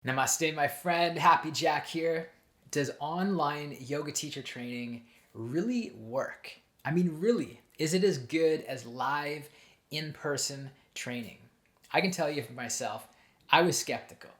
Namaste, my friend. Happy Jack here. Does online yoga teacher training really work? I mean, really, is it as good as live in person training? I can tell you for myself, I was skeptical.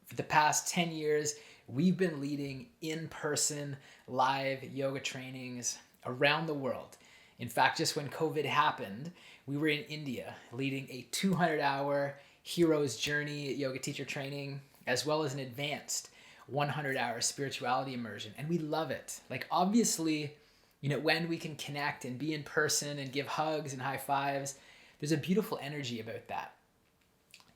For the past 10 years, we've been leading in person live yoga trainings around the world. In fact, just when COVID happened, we were in India leading a 200-hour hero's journey yoga teacher training, as well as an advanced 100-hour spirituality immersion. And we love it. Like, obviously, when we can connect and be in person and give hugs and high fives, there's a beautiful energy about that.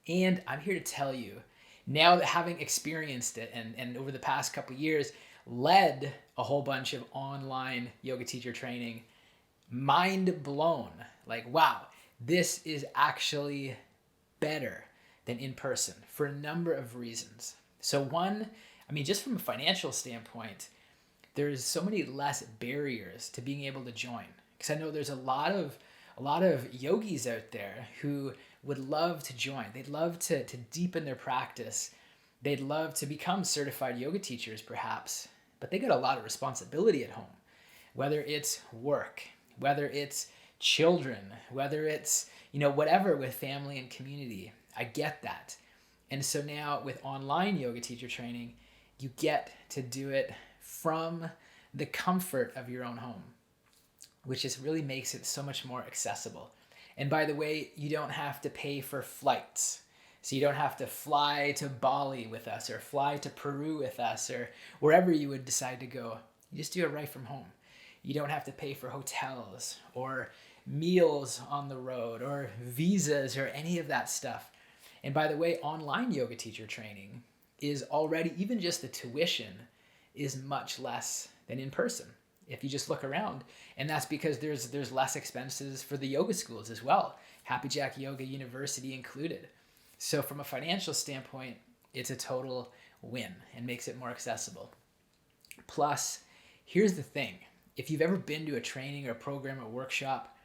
And I'm here to tell you, now that having experienced it and over the past couple of years, led a whole bunch of online yoga teacher training, mind blown. Like, wow, this is actually better than in person for a number of reasons. So one, I mean, just from a financial standpoint, there's so many less barriers to being able to join. Because I know there's a lot of yogis out there who would love to join. They'd love to deepen their practice. They'd love to become certified yoga teachers, perhaps, but they got a lot of responsibility at home, whether it's work, whether it's children, whether it's, whatever with family and community. I get that. And so now with online yoga teacher training, you get to do it from the comfort of your own home, which just really makes it so much more accessible. And by the way, you don't have to pay for flights. So you don't have to fly to Bali with us or fly to Peru with us or wherever you would decide to go. You just do it right from home. You don't have to pay for hotels or meals on the road or visas or any of that stuff. And by the way, online yoga teacher training is already, even just the tuition is much less than in person if you just look around. And that's because there's less expenses for the yoga schools as well. Happy Jack Yoga University included. So from a financial standpoint, it's a total win and makes it more accessible. Plus, here's the thing. If you've ever been to a training or a program or workshop,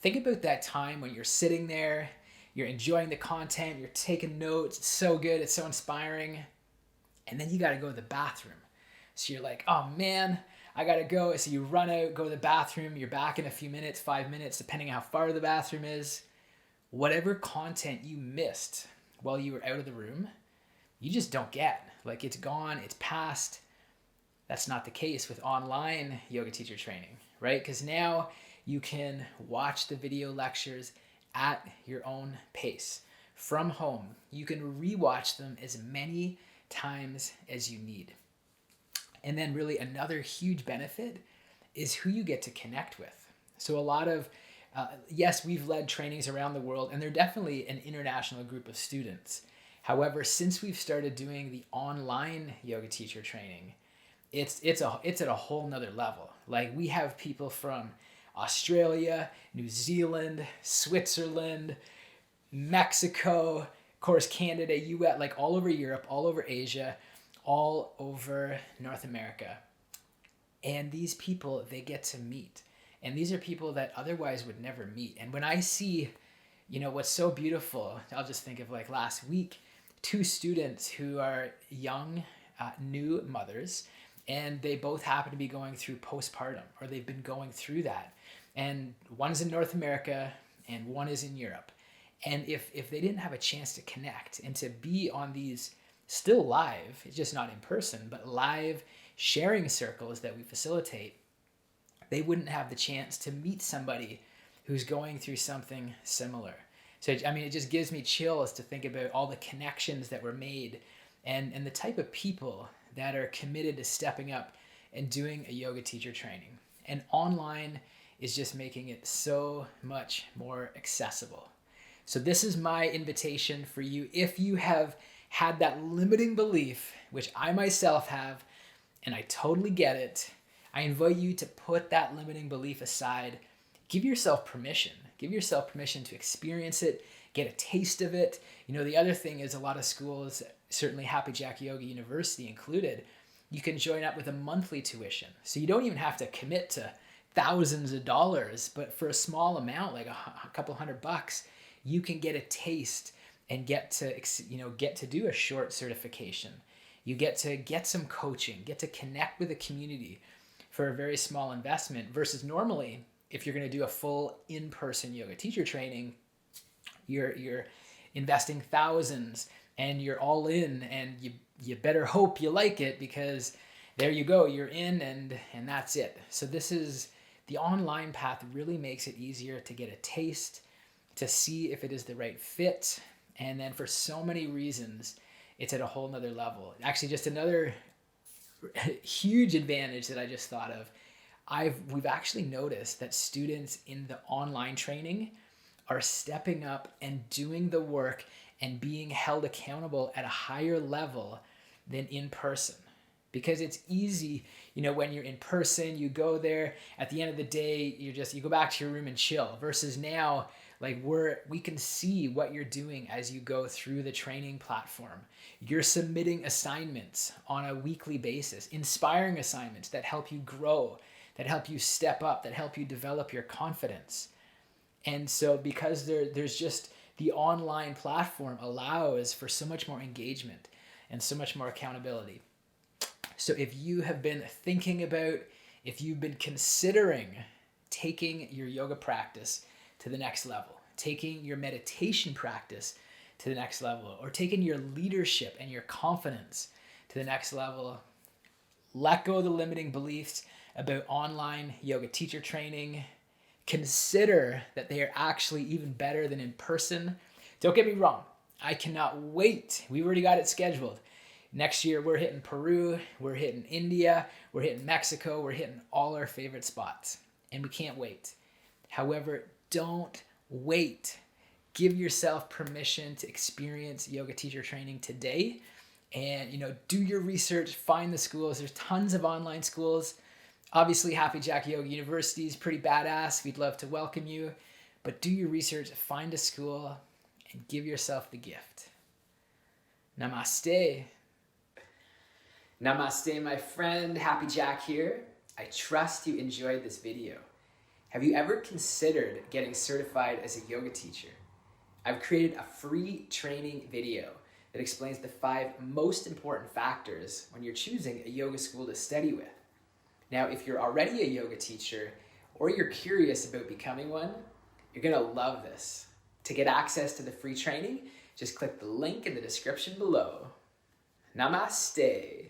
think about that time when you're sitting there, you're enjoying the content, you're taking notes, it's so good, it's so inspiring, and then you got to go to the bathroom. So you're like, oh man, I got to go. So you run out, go to the bathroom, you're back in a few minutes, 5 minutes, depending on how far the bathroom is. Whatever content you missed while you were out of the room, you just don't get. Like, it's gone, it's past. That's not the case with online yoga teacher training, right? Because now you can watch the video lectures at your own pace from home. You can rewatch them as many times as you need. And then really another huge benefit is who you get to connect with. So a lot of, yes, we've led trainings around the world, and they're definitely an international group of students. However, since we've started doing the online yoga teacher training, it's at a whole nother level. Like, we have people from Australia, New Zealand, Switzerland, Mexico, of course, Canada, US, like all over Europe, all over Asia, all over North America. And these people, they get to meet. And these are people that otherwise would never meet. And when I see, what's so beautiful, I'll just think of like last week, two students who are young, new mothers, and they both happen to be going through postpartum, or they've been going through that. And one's in North America and one is in Europe. And if they didn't have a chance to connect and to be on these still live, it's just not in person, but live sharing circles that we facilitate, they wouldn't have the chance to meet somebody who's going through something similar. So, I mean, it just gives me chills to think about all the connections that were made and the type of people that are committed to stepping up and doing a yoga teacher training. And online is just making it so much more accessible. So this is my invitation for you. If you have had that limiting belief, which I myself have, and I totally get it, I invite you to put that limiting belief aside. Give yourself permission. Give yourself permission to experience it, get a taste of it. The other thing is, a lot of schools, certainly Happy Jack Yoga University included, you can join up with a monthly tuition. So you don't even have to commit to thousands of dollars, but for a small amount, like a couple $100, you can get a taste and get to get to do a short certification. You get to get some coaching, get to connect with a community for a very small investment, versus normally if you're going to do a full in-person yoga teacher training, you're investing thousands and you're all in, and you better hope you like it, because there you go, you're in, and that's it. So this is the online path really makes it easier to get a taste, to see if it is the right fit, and then for so many reasons it's at a whole nother level. Actually, just another huge advantage that I just thought of, we've actually noticed that students in the online training are stepping up and doing the work and being held accountable at a higher level than in person. Because it's easy, when you're in person, you go there, at the end of the day, you go back to your room and chill, versus now, like we can see what you're doing as you go through the training platform. You're submitting assignments on a weekly basis, inspiring assignments that help you grow, that help you step up, that help you develop your confidence. And so because there's just the online platform allows for so much more engagement and so much more accountability. So if you have been thinking about, if you've been considering taking your yoga practice to the next level, taking your meditation practice to the next level, or taking your leadership and your confidence to the next level, let go of the limiting beliefs about online yoga teacher training. Consider that they are actually even better than in person. Don't get me wrong, I cannot wait. We've already got it scheduled. Next year, we're hitting Peru, we're hitting India, we're hitting Mexico, we're hitting all our favorite spots, and we can't wait. However, don't wait. Give yourself permission to experience yoga teacher training today, and do your research, find the schools. There's tons of online schools. Obviously, Happy Jack Yoga University is pretty badass. We'd love to welcome you, but do your research, find a school, and give yourself the gift. Namaste. Namaste, my friend. Happy Jack here. I trust you enjoyed this video. Have you ever considered getting certified as a yoga teacher? I've created a free training video that explains the 5 most important factors when you're choosing a yoga school to study with. Now, if you're already a yoga teacher or you're curious about becoming one, you're going to love this. To get access to the free training, just click the link in the description below. Namaste.